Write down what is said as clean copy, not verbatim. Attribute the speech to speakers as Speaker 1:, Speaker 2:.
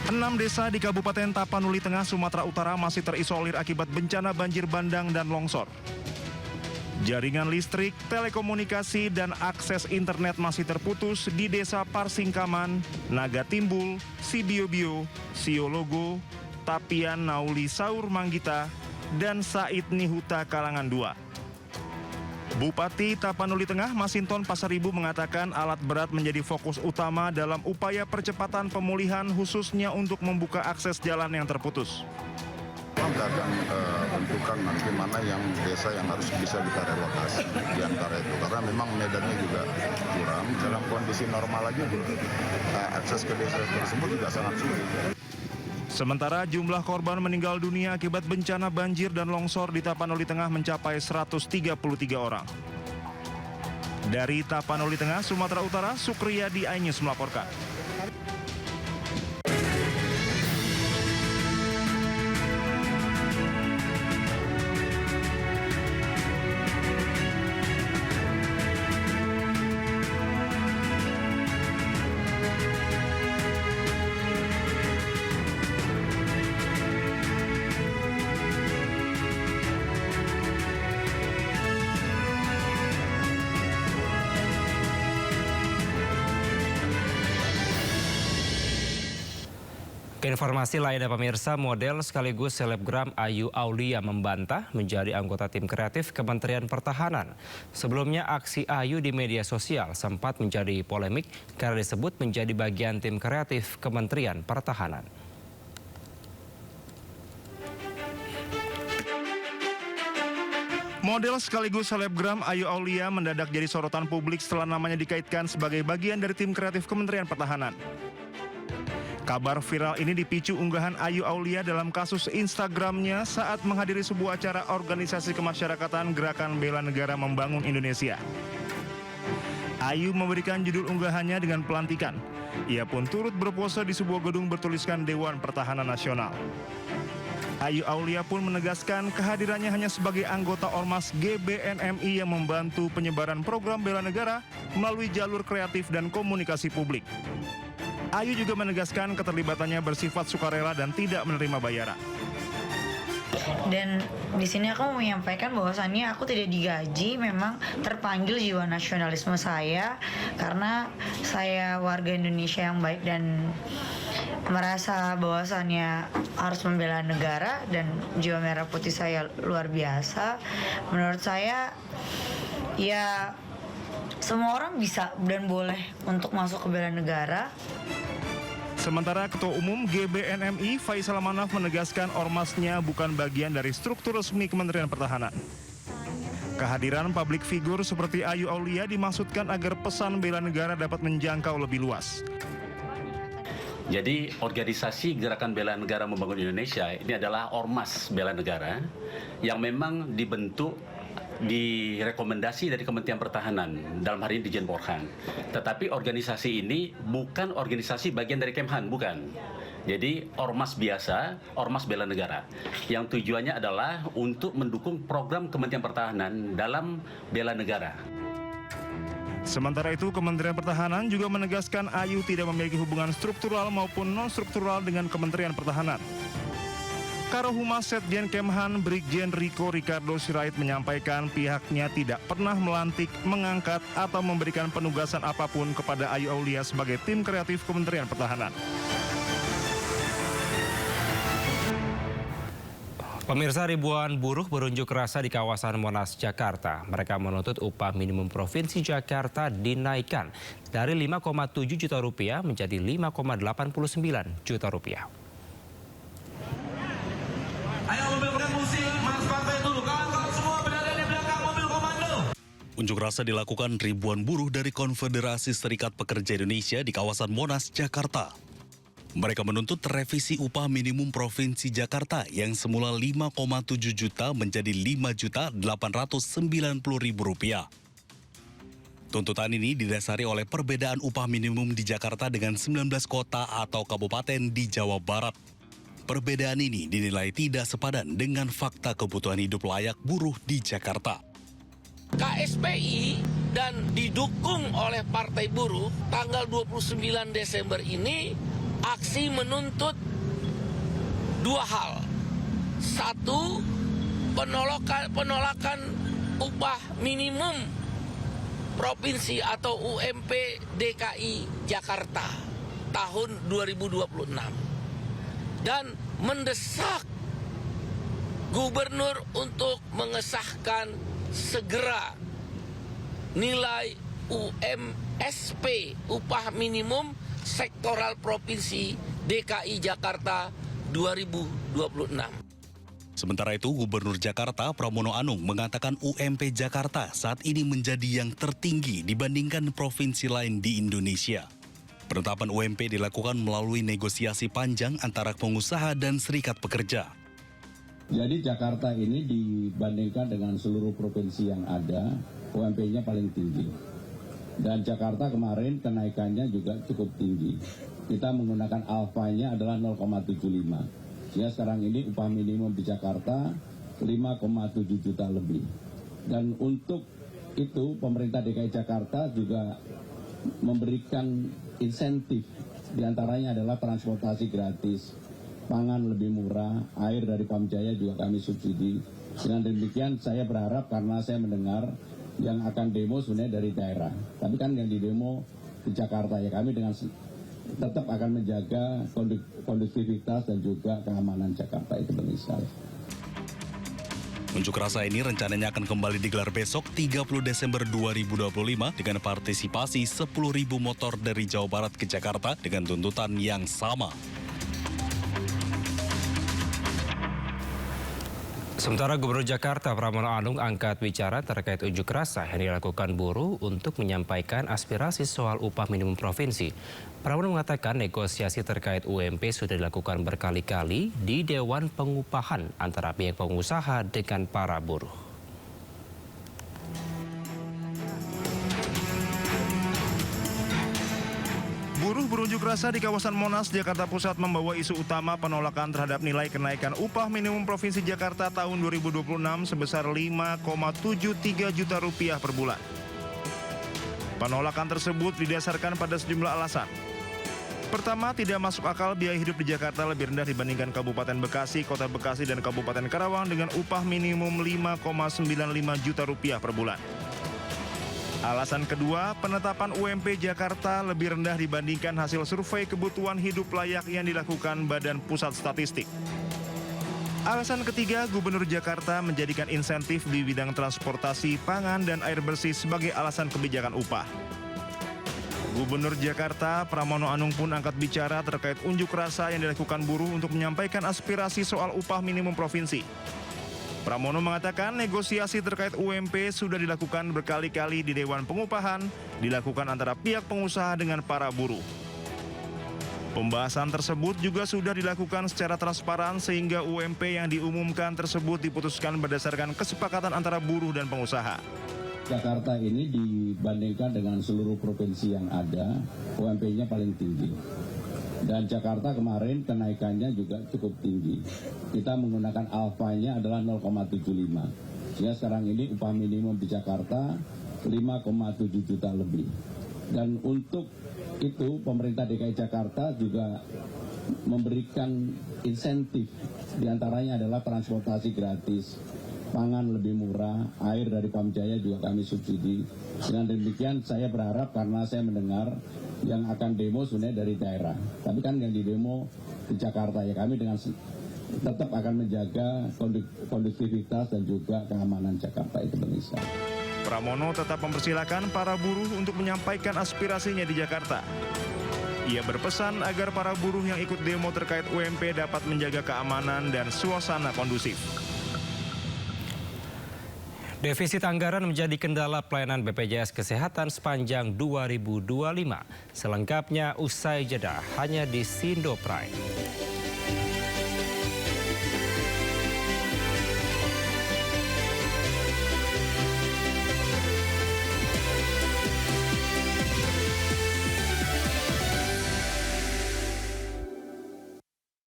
Speaker 1: 6 desa di Kabupaten Tapanuli Tengah, Sumatera Utara masih terisolir akibat bencana banjir bandang dan longsor. Jaringan listrik, telekomunikasi, dan akses internet masih terputus di Desa Parsingkaman, Naga Timbul, Sibiobio, Siologo, Tapian Nauli Saur Manggita, dan Said Nihuta Kalangan 2. Bupati Tapanuli Tengah Masinton Pasaribu mengatakan alat berat menjadi fokus utama dalam upaya percepatan pemulihan khususnya untuk membuka akses jalan yang terputus.
Speaker 2: Kita akan tentukan nanti mana yang desa yang harus bisa kita relokasi di antara itu. Karena memang medannya juga kurang, dalam kondisi normal aja akses ke desa tersebut juga sangat sulit.
Speaker 1: Sementara jumlah korban meninggal dunia akibat bencana banjir dan longsor di Tapanuli Tengah mencapai 133 orang. Dari Tapanuli Tengah, Sumatera Utara, Sukriyadi iNews melaporkan.
Speaker 3: Informasi lainnya pemirsa, model sekaligus selebgram Ayu Aulia membantah menjadi anggota tim kreatif Kementerian Pertahanan. Sebelumnya aksi Ayu di media sosial sempat menjadi polemik karena disebut menjadi bagian tim kreatif Kementerian Pertahanan.
Speaker 1: Model sekaligus selebgram Ayu Aulia mendadak jadi sorotan publik setelah namanya dikaitkan sebagai bagian dari tim kreatif Kementerian Pertahanan. Kabar viral ini dipicu unggahan Ayu Aulia dalam kasus Instagramnya saat menghadiri sebuah acara organisasi kemasyarakatan Gerakan Bela Negara Membangun Indonesia. Ayu memberikan judul unggahannya dengan pelantikan. Ia pun turut berpose di sebuah gedung bertuliskan Dewan Pertahanan Nasional. Ayu Aulia pun menegaskan kehadirannya hanya sebagai anggota Ormas GBNMI yang membantu penyebaran program bela negara melalui jalur kreatif dan komunikasi publik. Ayu juga menegaskan keterlibatannya bersifat sukarela dan tidak menerima bayaran.
Speaker 4: Dan di sini aku mau menyampaikan bahwasannya aku tidak digaji, memang terpanggil jiwa nasionalisme saya karena saya warga Indonesia yang baik dan merasa bahwasannya harus membela negara dan jiwa merah putih saya luar biasa. Menurut saya ya semua orang bisa dan boleh untuk masuk ke bela negara.
Speaker 1: Sementara Ketua Umum GBNMI Faisal Manaf menegaskan ormasnya bukan bagian dari struktur resmi Kementerian Pertahanan. Kehadiran publik figur seperti Ayu Aulia dimaksudkan agar pesan bela negara dapat menjangkau lebih luas.
Speaker 5: Jadi organisasi Gerakan Bela Negara Membangun Indonesia ini adalah ormas bela negara yang memang dibentuk direkomendasi dari Kementerian Pertahanan, dalam hari ini Dijen Porhan. Tetapi organisasi ini bukan organisasi bagian dari Kemhan, bukan. Jadi ormas biasa, ormas bela negara, yang tujuannya adalah untuk mendukung program Kementerian Pertahanan dalam bela negara.
Speaker 1: Sementara itu, Kementerian Pertahanan juga menegaskan Ayu tidak memiliki hubungan struktural maupun non-struktural dengan Kementerian Pertahanan. Karohumas Setjen Kemhan Brigjen Riko Ricardo Sirait menyampaikan pihaknya tidak pernah melantik, mengangkat, atau memberikan penugasan apapun kepada Ayu Aulia sebagai tim kreatif Kementerian Pertahanan.
Speaker 3: Pemirsa, ribuan buruh berunjuk rasa di kawasan Monas, Jakarta. Mereka menuntut upah minimum Provinsi Jakarta dinaikkan dari 5,7 juta rupiah menjadi 5,89 juta rupiah.
Speaker 6: Ayo mobilkan musik, Mas Partai dulu. Kawan-kawan semua berada di belakang mobil komando.
Speaker 7: Unjuk rasa dilakukan ribuan buruh dari Konfederasi Serikat Pekerja Indonesia di kawasan Monas, Jakarta. Mereka menuntut revisi upah minimum Provinsi Jakarta yang semula 5,7 juta menjadi 5.890.000 rupiah. Tuntutan ini didasari oleh perbedaan upah minimum di Jakarta dengan 19 kota atau kabupaten di Jawa Barat. Perbedaan ini dinilai tidak sepadan dengan fakta kebutuhan hidup layak buruh di Jakarta.
Speaker 8: KSPI dan didukung oleh Partai Buruh tanggal 29 Desember ini aksi menuntut dua hal. Satu, penolakan upah minimum provinsi atau UMP DKI Jakarta tahun 2026 dan mendesak gubernur untuk mengesahkan segera nilai UMSP upah minimum sektoral provinsi DKI Jakarta 2026.
Speaker 7: Sementara itu, Gubernur Jakarta Pramono Anung mengatakan UMP Jakarta saat ini menjadi yang tertinggi dibandingkan provinsi lain di Indonesia. Penetapan UMP dilakukan melalui negosiasi panjang antara pengusaha dan serikat pekerja.
Speaker 9: Jadi Jakarta ini dibandingkan dengan seluruh provinsi yang ada, UMP-nya paling tinggi. Dan Jakarta kemarin kenaikannya juga cukup tinggi. Kita menggunakan alfanya adalah 0,75. Ya, sekarang ini upah minimum di Jakarta 5,7 juta lebih. Dan untuk itu pemerintah DKI Jakarta juga memberikan insentif. Di antaranya adalah transportasi gratis, pangan lebih murah, air dari Pamjaya juga kami subsidi. Dengan demikian saya berharap, karena saya mendengar yang akan demo sebenarnya dari daerah. Tapi kan yang di demo di Jakarta, ya kami dengan tetap akan menjaga kondusivitas dan juga keamanan Jakarta itu penting sekali.
Speaker 7: Unjuk rasa ini rencananya akan kembali digelar besok 30 Desember 2025 dengan partisipasi 10.000 motor dari Jawa Barat ke Jakarta dengan tuntutan yang sama.
Speaker 3: Sementara Gubernur Jakarta Pramono Anung angkat bicara terkait unjuk rasa yang dilakukan buruh untuk menyampaikan aspirasi soal upah minimum provinsi. Pramono mengatakan negosiasi terkait UMP sudah dilakukan berkali-kali di Dewan Pengupahan antara pihak pengusaha dengan para buruh.
Speaker 1: Buruh berunjuk rasa di kawasan Monas, Jakarta Pusat membawa isu utama penolakan terhadap nilai kenaikan upah minimum Provinsi Jakarta tahun 2026 sebesar 5,73 juta rupiah per bulan. Penolakan tersebut didasarkan pada sejumlah alasan. Pertama, tidak masuk akal biaya hidup di Jakarta lebih rendah dibandingkan Kabupaten Bekasi, Kota Bekasi, dan Kabupaten Karawang dengan upah minimum 5,95 juta rupiah per bulan. Alasan kedua, penetapan UMP Jakarta lebih rendah dibandingkan hasil survei kebutuhan hidup layak yang dilakukan Badan Pusat Statistik. Alasan ketiga, Gubernur Jakarta menjadikan insentif di bidang transportasi, pangan, dan air bersih sebagai alasan kebijakan upah. Gubernur Jakarta Pramono Anung pun angkat bicara terkait unjuk rasa yang dilakukan buruh untuk menyampaikan aspirasi soal upah minimum provinsi. Pramono mengatakan negosiasi terkait UMP sudah dilakukan berkali-kali di Dewan Pengupahan, dilakukan antara pihak pengusaha dengan para buruh. Pembahasan tersebut juga sudah dilakukan secara transparan sehingga UMP yang diumumkan tersebut diputuskan berdasarkan kesepakatan antara buruh dan pengusaha.
Speaker 9: Jakarta ini dibandingkan dengan seluruh provinsi yang ada, UMP-nya paling tinggi. Dan Jakarta kemarin kenaikannya juga cukup tinggi. Kita menggunakan alfanya adalah 0,75. Ya, sekarang ini upah minimum di Jakarta 5,7 juta lebih. Dan untuk itu pemerintah DKI Jakarta juga memberikan insentif. Di antaranya adalah transportasi gratis, pangan lebih murah, air dari Pamjaya juga kami subsidi. Dengan demikian saya berharap, karena saya mendengar yang akan demo sebenarnya dari daerah. Tapi kan yang di demo di Jakarta, ya kami dengan tetap akan menjaga kondusivitas dan juga keamanan Jakarta itu penting sekali.
Speaker 1: Pramono tetap mempersilahkan para buruh untuk menyampaikan aspirasinya di Jakarta. Ia berpesan agar para buruh yang ikut demo terkait UMP dapat menjaga keamanan dan suasana kondusif.
Speaker 3: Defisit anggaran menjadi kendala pelayanan BPJS Kesehatan sepanjang 2025. Selengkapnya usai jeda hanya di Sindo Prime.